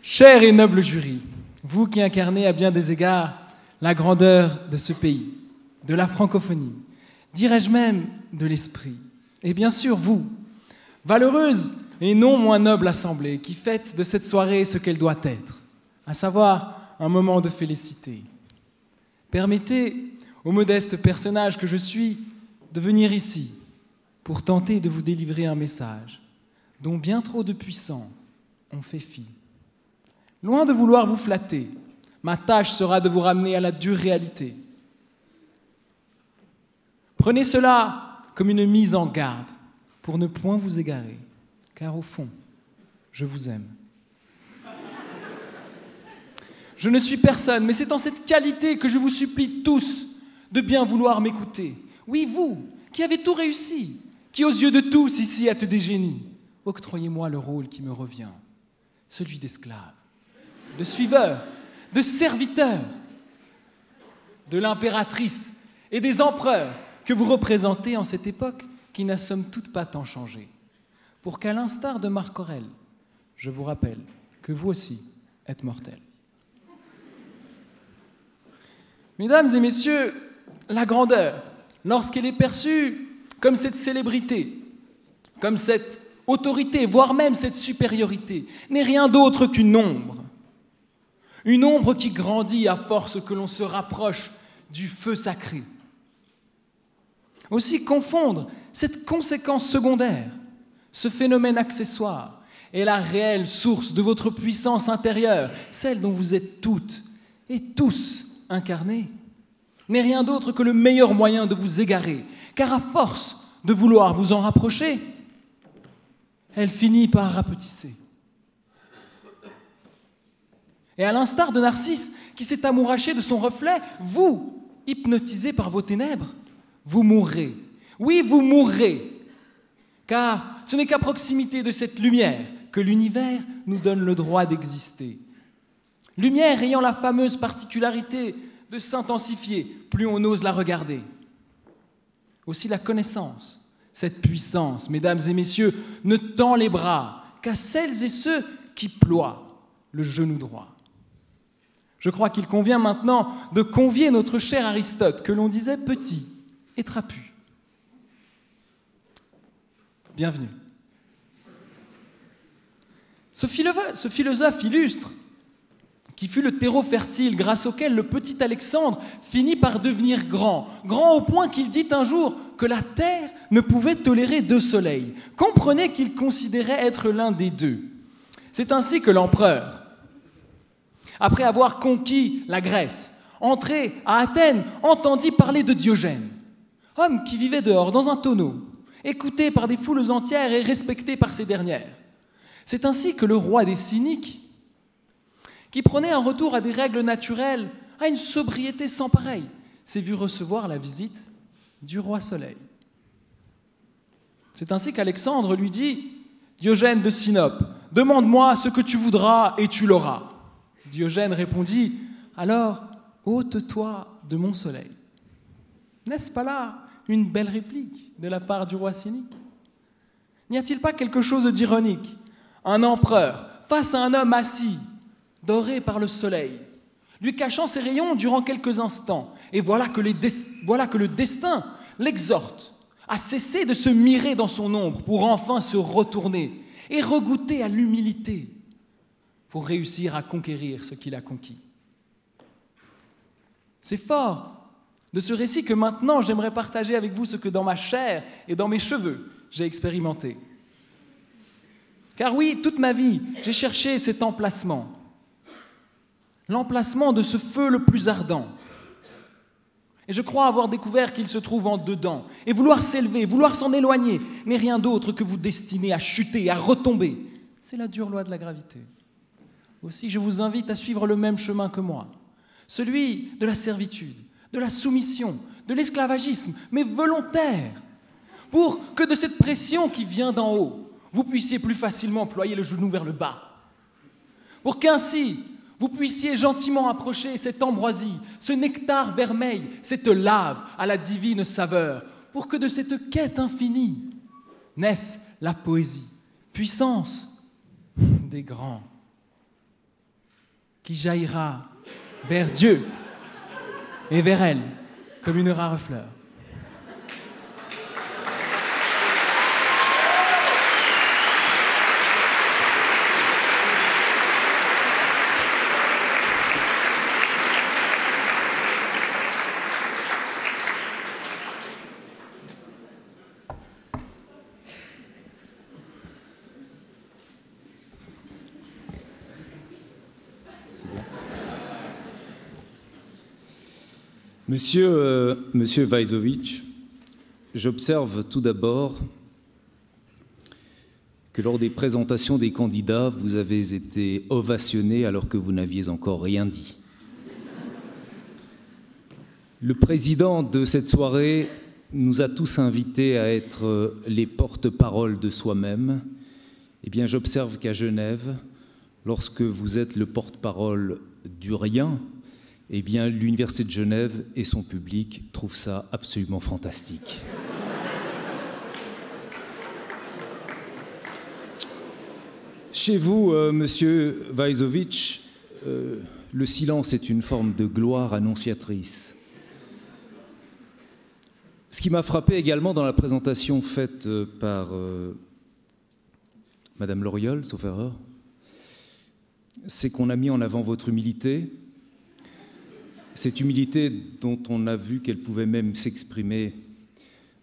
Cher et noble jury, vous qui incarnez à bien des égards la grandeur de ce pays, de la francophonie, dirais-je même de l'esprit, et bien sûr vous, valeureuse et non moins noble assemblée, qui fête de cette soirée ce qu'elle doit être, à savoir un moment de félicité. Permettez au modeste personnage que je suis de venir ici pour tenter de vous délivrer un message dont bien trop de puissants ont fait fi. Loin de vouloir vous flatter, ma tâche sera de vous ramener à la dure réalité. Prenez cela comme une mise en garde pour ne point vous égarer, car au fond, je vous aime. Je ne suis personne, mais c'est en cette qualité que je vous supplie tous de bien vouloir m'écouter. Oui, vous, qui avez tout réussi, qui aux yeux de tous ici êtes des génies, octroyez-moi le rôle qui me revient, celui d'esclave, de suiveur, de serviteur, de l'impératrice et des empereurs que vous représentez en cette époque qui n'a somme toute pas tant changé. Pour qu'à l'instar de Marc Aurèle, je vous rappelle que vous aussi êtes mortels. Mesdames et messieurs, la grandeur, lorsqu'elle est perçue comme cette célébrité, comme cette autorité, voire même cette supériorité, n'est rien d'autre qu'une ombre. Une ombre qui grandit à force que l'on se rapproche du feu sacré. Aussi confondre cette conséquence secondaire, ce phénomène accessoire, est la réelle source de votre puissance intérieure, celle dont vous êtes toutes et tous incarnés, n'est rien d'autre que le meilleur moyen de vous égarer, car à force de vouloir vous en rapprocher, elle finit par rapetisser. Et à l'instar de Narcisse qui s'est amouraché de son reflet, vous, hypnotisé par vos ténèbres, vous mourrez. Oui, vous mourrez, car ce n'est qu'à proximité de cette lumière que l'univers nous donne le droit d'exister. Lumière ayant la fameuse particularité de s'intensifier plus on ose la regarder. Aussi la connaissance, cette puissance, mesdames et messieurs, ne tend les bras qu'à celles et ceux qui ploient le genou droit. Je crois qu'il convient maintenant de convier notre cher Aristote, que l'on disait petit et trapu. Bienvenue. Ce philosophe illustre, qui fut le terreau fertile grâce auquel le petit Alexandre finit par devenir grand, grand au point qu'il dit un jour que la terre ne pouvait tolérer deux soleils. Comprenez qu'il considérait être l'un des deux. C'est ainsi que l'empereur, après avoir conquis la Grèce, entré à Athènes, entendit parler de Diogène, homme qui vivait dehors dans un tonneau, écouté par des foules entières et respecté par ces dernières. C'est ainsi que le roi des cyniques, qui prenait un retour à des règles naturelles, à une sobriété sans pareille, s'est vu recevoir la visite du roi Soleil. C'est ainsi qu'Alexandre lui dit « Diogène de Sinope, demande-moi ce que tu voudras et tu l'auras. » Diogène répondit « Alors, ôte-toi de mon soleil. » N'est-ce pas là une belle réplique de la part du roi cynique? N'y a-t-il pas quelque chose d'ironique? Un empereur face à un homme assis, doré par le soleil, lui cachant ses rayons durant quelques instants. Et voilà que le destin l'exhorte à cesser de se mirer dans son ombre pour enfin se retourner et regoûter à l'humilité pour réussir à conquérir ce qu'il a conquis. C'est fort de ce récit que maintenant j'aimerais partager avec vous ce que dans ma chair et dans mes cheveux j'ai expérimenté. Car oui, toute ma vie, j'ai cherché cet emplacement. L'emplacement de ce feu le plus ardent. Et je crois avoir découvert qu'il se trouve en dedans. Et vouloir s'élever, vouloir s'en éloigner, n'est rien d'autre que vous destiner à chuter, à retomber. C'est la dure loi de la gravité. Aussi, je vous invite à suivre le même chemin que moi. Celui de la servitude, de la soumission, de l'esclavagisme, mais volontaire. Pour que de cette pression qui vient d'en haut, vous puissiez plus facilement ployer le genou vers le bas. Pour qu'ainsi, vous puissiez gentiment approcher cette ambroisie, ce nectar vermeil, cette lave à la divine saveur, pour que de cette quête infinie naisse la poésie, puissance des grands, qui jaillira vers Dieu et vers elle comme une rare fleur. Monsieur Vajzovic, j'observe tout d'abord que lors des présentations des candidats, vous avez été ovationné alors que vous n'aviez encore rien dit. Le président de cette soirée nous a tous invités à être les porte-parole de soi-même. Eh bien, j'observe qu'à Genève, lorsque vous êtes le porte-parole du rien, eh bien, l'Université de Genève et son public trouvent ça absolument fantastique. Chez vous, monsieur Vajzovic, le silence est une forme de gloire annonciatrice. Ce qui m'a frappé également dans la présentation faite par Madame Loriol, sauf erreur, c'est qu'on a mis en avant votre humilité, cette humilité dont on a vu qu'elle pouvait même s'exprimer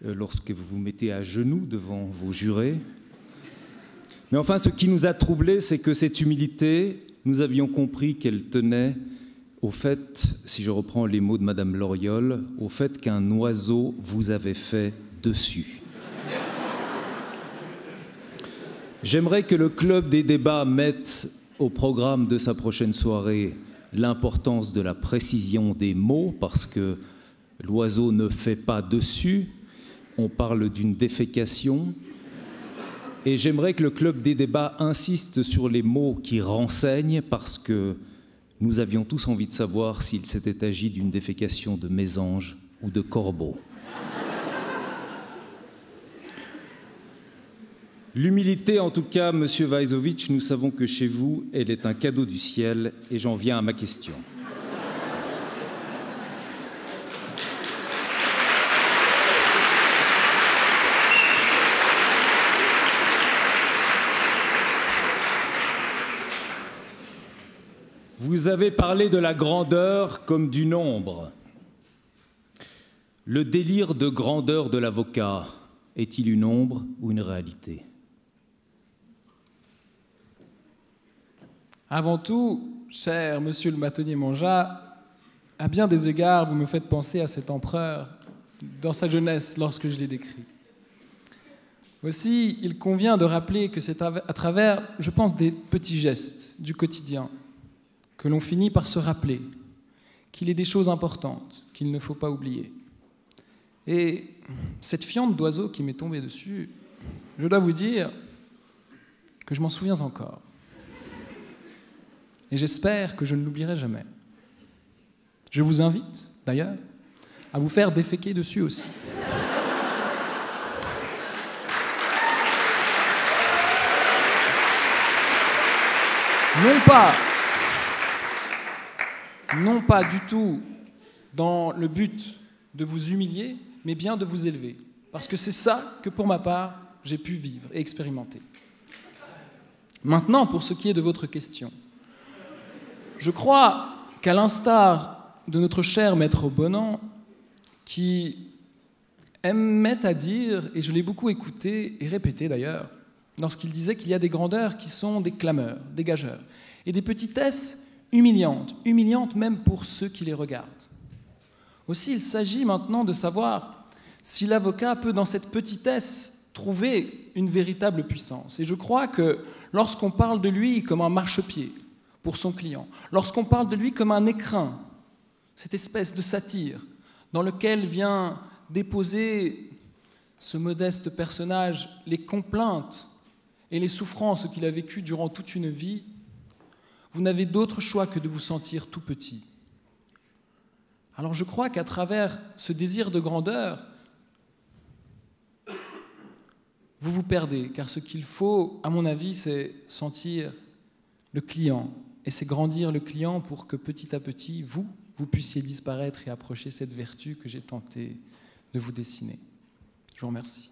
lorsque vous vous mettez à genoux devant vos jurés. Mais enfin, ce qui nous a troublés, c'est que cette humilité, nous avions compris qu'elle tenait au fait, si je reprends les mots de Madame Loriol, au fait qu'un oiseau vous avait fait dessus. J'aimerais que le Club des débats mette au programme de sa prochaine soirée l'importance de la précision des mots, parce que l'oiseau ne fait pas dessus, on parle d'une défécation. Et j'aimerais que le Club des débats insiste sur les mots qui renseignent, parce que nous avions tous envie de savoir s'il s'était agi d'une défécation de mésange ou de corbeau. L'humilité, en tout cas, monsieur Vajzovic, nous savons que chez vous, elle est un cadeau du ciel, et j'en viens à ma question. Vous avez parlé de la grandeur comme du nombre. Le délire de grandeur de l'avocat est-il une ombre ou une réalité ? Avant tout, cher monsieur le bâtonnier Monja, à bien des égards, vous me faites penser à cet empereur dans sa jeunesse lorsque je l'ai décrit. Aussi, il convient de rappeler que c'est à travers, je pense, des petits gestes du quotidien que l'on finit par se rappeler qu'il est des choses importantes qu'il ne faut pas oublier. Et cette fiente d'oiseau qui m'est tombée dessus, je dois vous dire que je m'en souviens encore. Et j'espère que je ne l'oublierai jamais. Je vous invite, d'ailleurs, à vous faire déféquer dessus aussi. Non pas du tout dans le but de vous humilier, mais bien de vous élever. Parce que c'est ça que, pour ma part, j'ai pu vivre et expérimenter. Maintenant, pour ce qui est de votre question, je crois qu'à l'instar de notre cher maître Bonan, qui aimait à dire, et je l'ai beaucoup écouté et répété d'ailleurs, lorsqu'il disait qu'il y a des grandeurs qui sont des clameurs, des gageurs, et des petitesses humiliantes même pour ceux qui les regardent. Aussi, il s'agit maintenant de savoir si l'avocat peut, dans cette petitesse, trouver une véritable puissance. Et je crois que lorsqu'on parle de lui comme un marchepied pour son client, lorsqu'on parle de lui comme un écrin, cette espèce de satyre dans lequel vient déposer ce modeste personnage les complaintes et les souffrances qu'il a vécues durant toute une vie, vous n'avez d'autre choix que de vous sentir tout petit. Alors je crois qu'à travers ce désir de grandeur, vous vous perdez, car ce qu'il faut, à mon avis, c'est sentir le client. Et c'est grandir le client pour que petit à petit, vous puissiez disparaître et approcher cette vertu que j'ai tenté de vous dessiner. Je vous remercie.